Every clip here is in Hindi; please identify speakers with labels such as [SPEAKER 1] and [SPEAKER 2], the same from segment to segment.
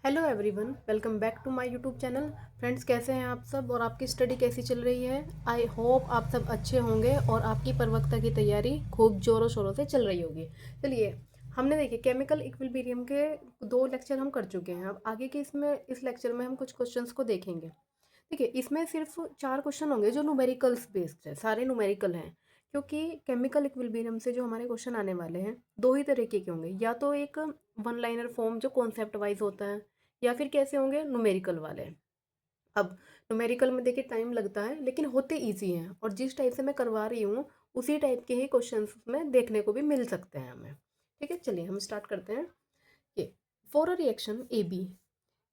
[SPEAKER 1] Hello everyone, welcome back to my YouTube channel. Friends, कैसे हैं आप सब और आपकी स्टडी कैसी चल रही है। आई होप आप सब अच्छे होंगे और आपकी प्रवक्ता की तैयारी खूब ज़ोरों शोरों से चल रही होगी। चलिए, हमने देखिए केमिकल इक्विलिब्रियम के 2 लेक्चर हम कर चुके हैं। अब आगे के इस लेक्चर में हम कुछ क्वेश्चंस को देखेंगे। देखिए, इसमें सिर्फ 4 क्वेश्चन होंगे जो न्यूमेरिकल्स बेस्ड है, सारे न्यूमेरिकल हैं। क्योंकि केमिकल इक्विलिब्रियम से जो हमारे क्वेश्चन आने वाले हैं 2 ही तरीके के होंगे, या तो एक वन लाइनर फॉर्म जो कॉन्सेप्ट वाइज होता है, या फिर कैसे होंगे न्यूमेरिकल वाले। अब न्यूमेरिकल में देखिए टाइम लगता है, लेकिन होते इजी हैं, और जिस टाइप से मैं करवा रही हूँ उसी टाइप के ही क्वेश्चंस में देखने को भी मिल सकते हैं हमें। ठीक है, चलिए हम स्टार्ट करते हैं। ये for a reaction A B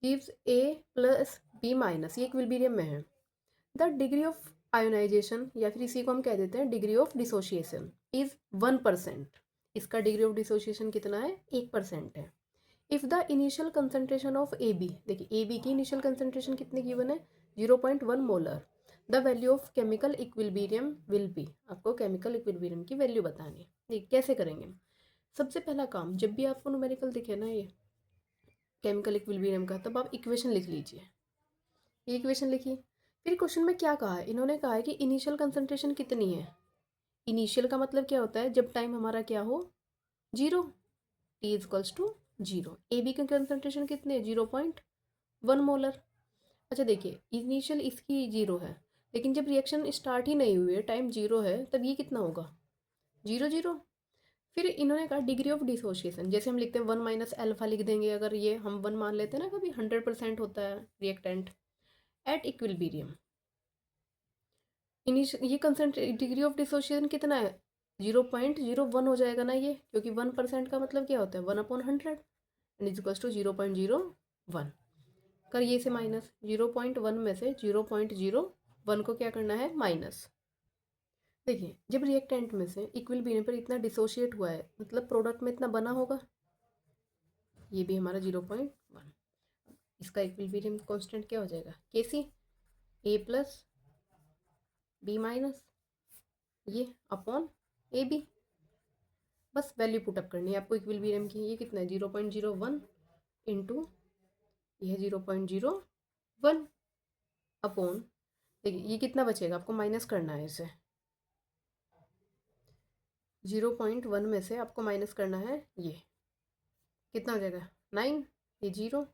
[SPEAKER 1] gives A plus B minus, ये इक्विलिब्रियम में है। द डिग्री ऑफ आयोनाइजेशन, या फिर इसी को हम कह देते हैं डिग्री ऑफ डिसोसिएशन, इज 1%। इसका डिग्री ऑफ डिसोसिएशन कितना है? 1% है। If the initial concentration of A B, देखिए ए बी की इनिशियल कंसंट्रेशन कितनी गिवन है? 0.1 molar. The value of chemical equilibrium will be, आपको केमिकल इक्विलिब्रियम की वैल्यू बतानी है। देखिए कैसे करेंगे। सबसे पहला काम, जब भी आपको न्यूमेरिकल दिखे ना ये केमिकल इक्विलिब्रियम का, तब आप इक्वेशन लिख लीजिए। ये इक्वेशन लिखिए। फिर क्वेश्चन में क्या कहा है? इन्होंने कहा है कि इनिशियल कंसंट्रेशन कितनी है। इनिशियल का मतलब क्या होता है? जब टाइम हमारा क्या हो? 0, T equals to 0। A B का कंसंट्रेशन कितने? 0.1 मोलर। अच्छा देखिए, इनिशियल इसकी 0 है, लेकिन जब रिएक्शन स्टार्ट ही नहीं हुई है, टाइम 0 है, तब ये कितना होगा? 0 0। फिर इन्होंने कहा डिग्री ऑफ डिसोसिएशन, जैसे हम लिखते हैं 1 - अल्फा लिख देंगे, अगर ये हम 1 मान लेते हैं ना, कभी 100% होता है रिएक्टेंट एट इक्विलिब्रियम। ये कंसंट्रेट डिग्री ऑफ डिसोसिएशन कितना है? 0.01 हो जाएगा ना ये, क्योंकि 1% का मतलब क्या होता है? 1/100 एंड इज टू 0.01। करिए इसे माइनस। 0.1 में से 0.01 को क्या करना है? माइनस। देखिए, जब रिएक्टेंट में से इक्विलिब्रियम पर इतना डिसोशिएट हुआ है, मतलब प्रोडक्ट में इतना बना होगा। ये भी हमारा 0.1। इसका इक्विलिब्रियम कांस्टेंट क्या हो जाएगा? के सी ए प्लस बी माइनस ये अपॉन ए बी। बस वैल्यू पुटअप करनी है आपको इक्विलिब्रियम की। ये कितना है? 0.01 इंटू ये 0.01 अपॉन, देखिए ये कितना बचेगा, आपको माइनस करना है इसे। 0.1 में से आपको माइनस करना है, ये कितना हो जाएगा? 9। ये 0,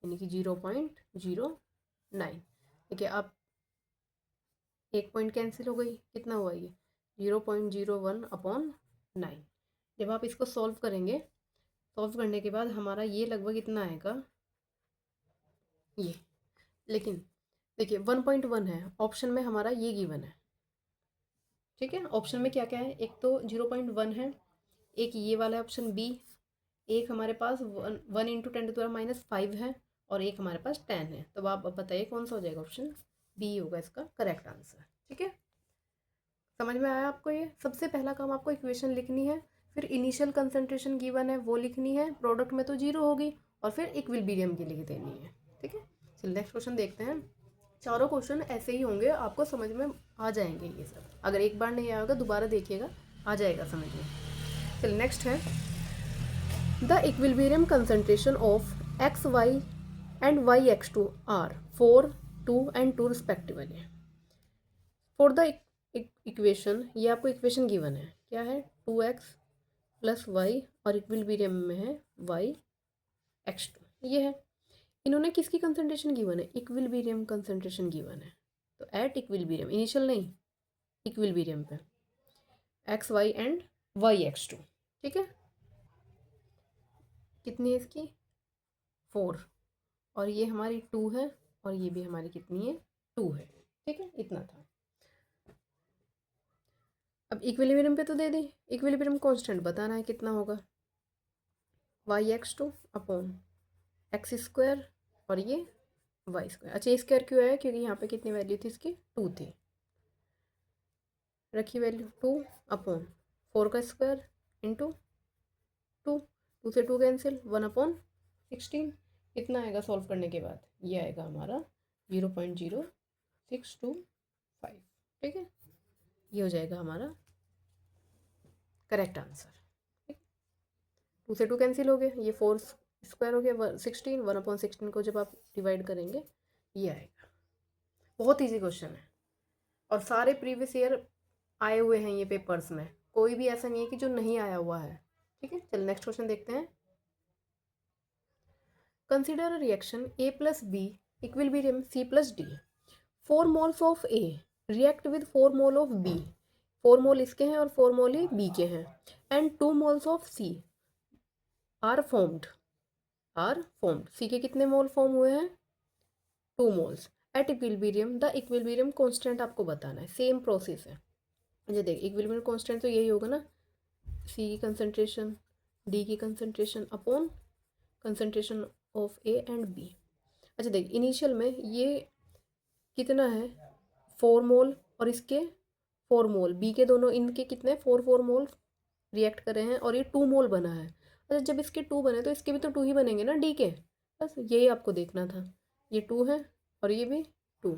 [SPEAKER 1] यानी कि 0.09। देखिए आप एक पॉइंट कैंसिल हो गई, कितना हुआ ये? 0.01 अपॉन 9। जब आप इसको सॉल्व करेंगे, सॉल्व करने के बाद हमारा ये लगभग इतना आएगा ये। लेकिन देखिए 1.1 है, ऑप्शन में हमारा ये गिवन है। ठीक है, ऑप्शन में क्या क्या है? एक तो 0.1 है, एक ये वाला ऑप्शन बी, एक हमारे पास 1 × 10⁻⁵ है, और एक हमारे पास 10 है। तो आप अब बताइए कौन सा हो जाएगा? ऑप्शन बी होगा इसका करेक्ट आंसर। ठीक है, समझ में आया आपको? ये सबसे पहला काम, आपको इक्वेशन लिखनी है, फिर इनिशियल कंसंट्रेशन गिवन है वो लिखनी है, प्रोडक्ट में तो 0 होगी, और फिर इक्विलिब्रियम की लिख देनी है। ठीक है, चलिए नेक्स्ट क्वेश्चन देखते हैं। चारों क्वेश्चन ऐसे ही होंगे, आपको समझ में आ जाएंगे ये सब। अगर एक बार नहीं आएगा दोबारा देखिएगा, आ जाएगा समझ में। चलिए नेक्स्ट है, the equilibrium concentration of X Y and Y X two are 4, 2 and 2 respectively. For the equation, ये आपको इक्वेशन गिवन है, क्या है? 2x प्लस वाई, और इक्विलिब्रियम में है y(x2), ये है। इन्होंने किसकी कंसंट्रेशन गिवन है? इक्विलिब्रियम कंसंट्रेशन गिवन है। तो एट इक्विलिब्रियम, इनिशियल नहीं, इक्विलिब्रियम पे एक्स वाई एंड y(x2). ठीक है, कितनी है इसकी? 4, और ये हमारी 2 है, और ये भी हमारी कितनी है? 2 है। ठीक है, इतना था। अब इक्विलिब्रियम पे तो दे दी, इक्विलिब्रियम कांस्टेंट बताना है कितना होगा? y(x2) अपॉन x², और ये y²। अच्छा, ये स्क्वायर क्यों है? क्योंकि यहाँ पे कितनी वैल्यू थी इसकी? 2 थी। रखी वैल्यू 2 अपॉन 4 का स्क्वायर इंटू 2, 2 से 2 कैंसिल, 1/16। कितना आएगा सॉल्व करने के बाद? ये आएगा हमारा 0.0625। ठीक है, ये हो जाएगा हमारा करेक्ट आंसर। ठीक, 2 से 2 कैंसिल हो गए, ये 4 स्क्वायर हो गया 16, 1/16 को जब आप डिवाइड करेंगे ये आएगा। बहुत ईजी क्वेश्चन है और सारे प्रीवियस ईयर आए हुए हैं ये पेपर्स में, कोई भी ऐसा नहीं है कि जो नहीं आया हुआ है। ठीक है, चल नेक्स्ट क्वेश्चन देखते हैं। Consider a reaction A plus B equilibrium C plus D। 4 moles of A react with 4 mole of B। 4 mole इसके हैं और 4 मोल ही B के हैं। And 2 moles of C are formed. C के कितने मोल फॉर्म हुए हैं? 2 moles. At equilibrium the equilibrium constant आपको बताना है। सेम प्रोसेस है। ये देख, इक्विलिब्रियम कांस्टेंट तो यही होगा ना, C की कंसंट्रेशन, D की concentration upon concentration of A and B। अच्छा देख, इनिशियल में ये कितना है 4 मोल और इसके 4 मोल, बी के दोनों इनके कितने 4 मोल रिएक्ट करे हैं और ये 2 मोल बना है। अच्छा जब इसके 2 बने तो इसके भी तो 2 ही बनेंगे ना डी के। बस यही आपको देखना था, ये 2 है और ये भी 2।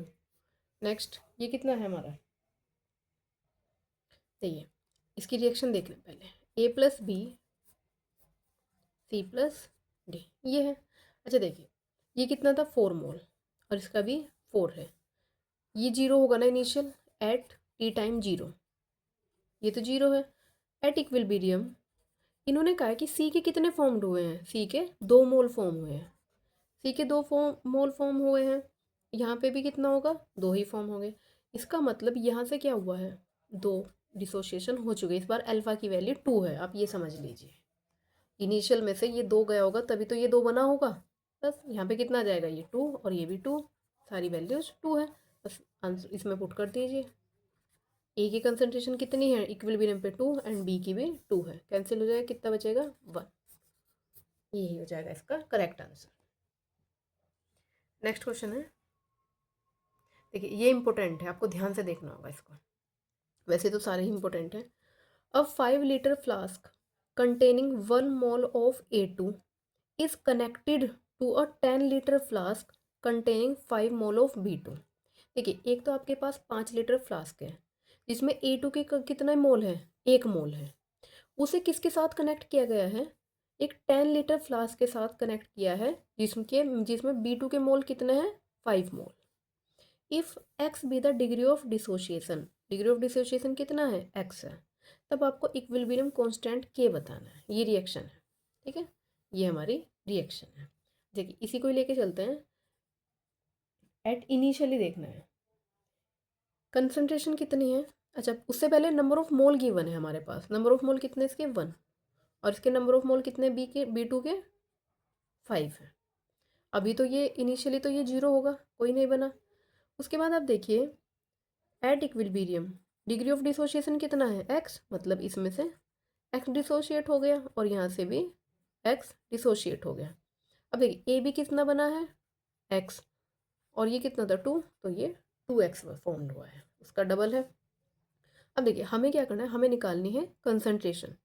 [SPEAKER 1] नेक्स्ट ये कितना है हमारा, देखिए इसकी रिएक्शन देख लें पहले। A plus B C plus D ये है। अच्छा देखिए ये कितना था 4 मोल और इसका भी 4 है। ये 0 होगा ना इनिशियल, एट टी टाइम 0, ये तो 0 है। एट इक्विलिब्रियम इन्होंने कहा है कि सी के कितने फॉर्म्ड हुए हैं, सी के 2 मोल फॉर्म हुए हैं। सी के 2 मोल फॉर्म हुए हैं, यहाँ पे भी कितना होगा 2 ही फॉर्म हो गए। इसका मतलब यहाँ से क्या हुआ है 2 डिसोसिएशन हो चुके। इस बार अल्फा की वैल्यू 2 है, आप ये समझ लीजिए। इनिशियल में से ये 2 गया होगा तभी तो ये 2 बना होगा। बस यहाँ पे कितना जाएगा, ये 2 और ये भी 2, सारी वैल्यूज 2 है। बस आंसर इसमें पुट कर दीजिए। ए की कंसंट्रेशन कितनी है इक्विलिब्रियम पे 2 एंड बी की भी 2 है, कैंसिल हो जाएगा, कितना बचेगा 1। यही हो जाएगा इसका करेक्ट आंसर। नेक्स्ट क्वेश्चन है, देखिए ये इंपॉर्टेंट है, आपको ध्यान से देखना होगा इसको, वैसे तो सारे ही इंपॉर्टेंट हैं। अब 5 litre flask containing 1 mole of A2 is connected to a 10 litre flask containing 5 mole of B2। देखिए एक तो आपके पास 5 लीटर फ्लास्क है जिसमें A2 के कितना मोल है, 1 मोल है। उसे किसके साथ कनेक्ट किया गया है, एक 10 लीटर फ्लास्क के साथ कनेक्ट किया है जिसमें B2 के मोल कितने हैं 5 mole. If x be the degree of dissociation कितना है x है, तब आपको इक्विलिब्रियम कांस्टेंट k बताना है। ये रिएक्शन है, ठीक है, ये हमारी रिएक्शन है। देखिए इसी को ही लेके चलते हैं। एट इनिशियली देखना है कंसंट्रेशन कितनी है। अच्छा उससे पहले नंबर ऑफ मोल गिवन है हमारे पास, नंबर ऑफ मोल कितने इसके 1 और इसके नंबर ऑफ मोल कितने B2 के 5 है। अभी तो ये इनिशियली तो ये 0 होगा, कोई नहीं बना। उसके बाद आप देखिए at equilibrium degree of dissociation कितना है x, मतलब इसमें से x डिसोशिएट हो गया और यहाँ से भी x डिसोशिएट हो गया। अब देखिए ए बी कितना बना है x और ये कितना था 2, तो ये 2x फॉर्म्ड हुआ है, उसका डबल है। अब देखिए हमें क्या करना है, हमें निकालनी है कंसंट्रेशन।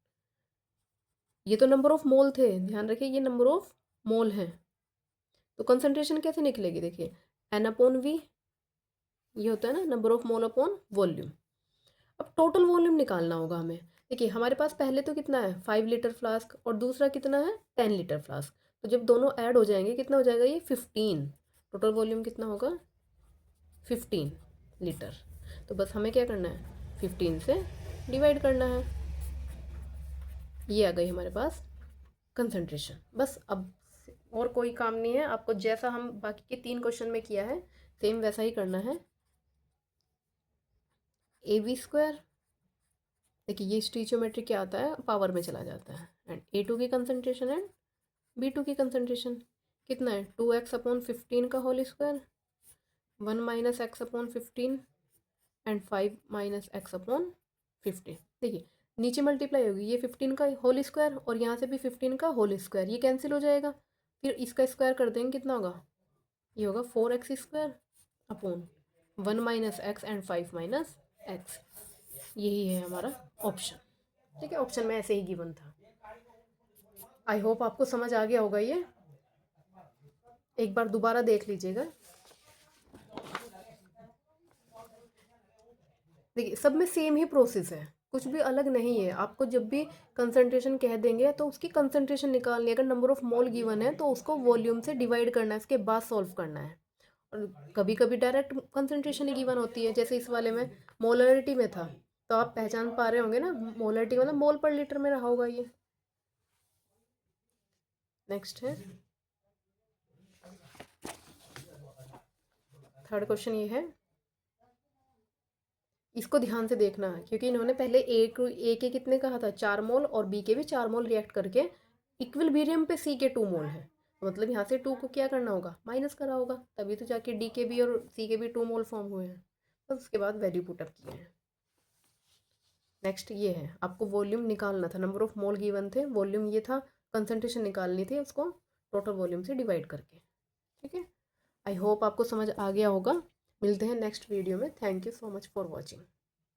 [SPEAKER 1] ये तो नंबर ऑफ मोल थे, ध्यान रखिए ये नंबर ऑफ मोल है, तो कंसंट्रेशन कैसे निकलेगी, देखिए N/V ये होता है ना number of mole upon volume. अब टोटल वॉल्यूम निकालना होगा हमें। देखिए हमारे पास पहले तो कितना है 5 लीटर फ्लास्क और दूसरा कितना है 10 लीटर फ्लास्क, तो जब दोनों ऐड हो जाएंगे कितना हो जाएगा ये 15। टोटल वॉल्यूम कितना होगा 15 लीटर। तो बस हमें क्या करना है 15 से डिवाइड करना है, ये आ गई हमारे पास कंसंट्रेशन। बस अब और कोई काम नहीं है, आपको जैसा हम बाकी के 3 क्वेश्चन में किया है सेम वैसा ही करना है। AB², देखिए ये स्टीचियोमेट्री क्या आता है पावर में चला जाता है, एंड A2 की कंसंट्रेशन एंड B2 की कंसंट्रेशन कितना है 2x/15 का whole square, 1 - x/15 and 5 - x/15। देखिए नीचे मल्टीप्लाई होगी, ये 15 का होल स्क्वायर और यहाँ से भी 15 का होल स्क्वायर, ये कैंसिल हो जाएगा। फिर इसका स्क्वायर कर देंगे कितना होगा, ये होगा 4x² upon 1 - x and 5 - x। यही है हमारा ऑप्शन, ठीक है, ऑप्शन में ऐसे ही गिवन था। आई होप आपको समझ आ गया होगा, ये एक बार दोबारा देख लीजिएगा। देखिए सब में सेम ही प्रोसेस है, कुछ भी अलग नहीं है। आपको जब भी कंसंट्रेशन कह देंगे तो उसकी कंसंट्रेशन निकालनी है। अगर नंबर ऑफ मोल गिवन है तो उसको वॉल्यूम से डिवाइड करना है, इसके बाद सॉल्व करना है। और कभी कभी डायरेक्ट कंसंट्रेशन ही गिवन होती है, जैसे इस वाले में मोलरिटी में था, तो आप पहचान पा रहे होंगे ना, मोलरिटी मतलब मोल पर लीटर में रहा होगा ये। नेक्स्ट है थर्ड क्वेश्चन, ये है, इसको ध्यान से देखना है क्योंकि इन्होंने पहले ए के कितने कहा था, 4 मोल, और बी के भी 4 मोल रिएक्ट करके इक्विलिब्रियम पे सी के 2 मोल है। मतलब यहाँ से 2 को क्या करना होगा, माइनस करा होगा, तभी तो जाके डी के भी और सी के भी 2 मोल फॉर्म हुए हैं। बस उसके बाद वैल्यू पुटअप किए हैं। नेक्स्ट ये है, आपको वॉल्यूम निकालना था, नंबर ऑफ मोल गिवन थे, वॉल्यूम ये था, कंसंट्रेशन निकालनी थी उसको टोटल वॉल्यूम से डिवाइड करके। ठीक है, आई होप आपको समझ आ गया होगा। मिलते हैं नेक्स्ट वीडियो में। Thank you so much for watching.